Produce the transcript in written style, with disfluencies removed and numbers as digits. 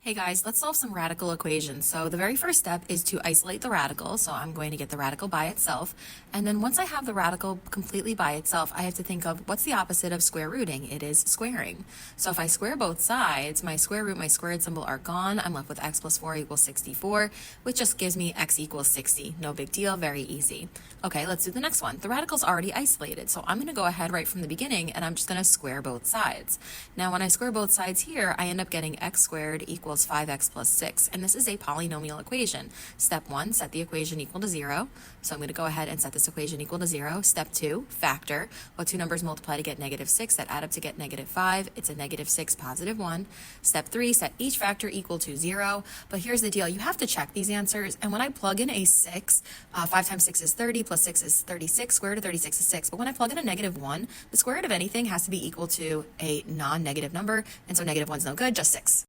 Hey guys, let's solve some radical equations. So the very first step is to isolate the radical. So I'm going to get the radical by itself. And then once I have the radical completely by itself, I have to think of what's the opposite of square rooting? It is squaring. So if I square both sides, my square root, my squared symbol are gone. I'm left with x plus 4 equals 64, which just gives me x equals 60. No big deal, very easy. Okay, let's do the next one. The radical's already isolated. So I'm going to go ahead right from the beginning and I'm just going to square both sides. Now when I square both sides here, I end up getting x squared equals 5x plus 6, and this is a polynomial equation. Step 1, set the equation equal to 0. So I'm going to go ahead and set this equation equal to 0. Step 2, factor. What two numbers multiply to get negative 6 that add up to get negative 5? It's a negative 6, positive 1. Step 3, set each factor equal to 0. But here's the deal. You have to check these answers, and when I plug in a 6, 5 times 6 is 30, plus 6 is 36, square root of 36 is 6. But when I plug in a negative 1, the square root of anything has to be equal to a non-negative number, and so negative 1's no good, just 6.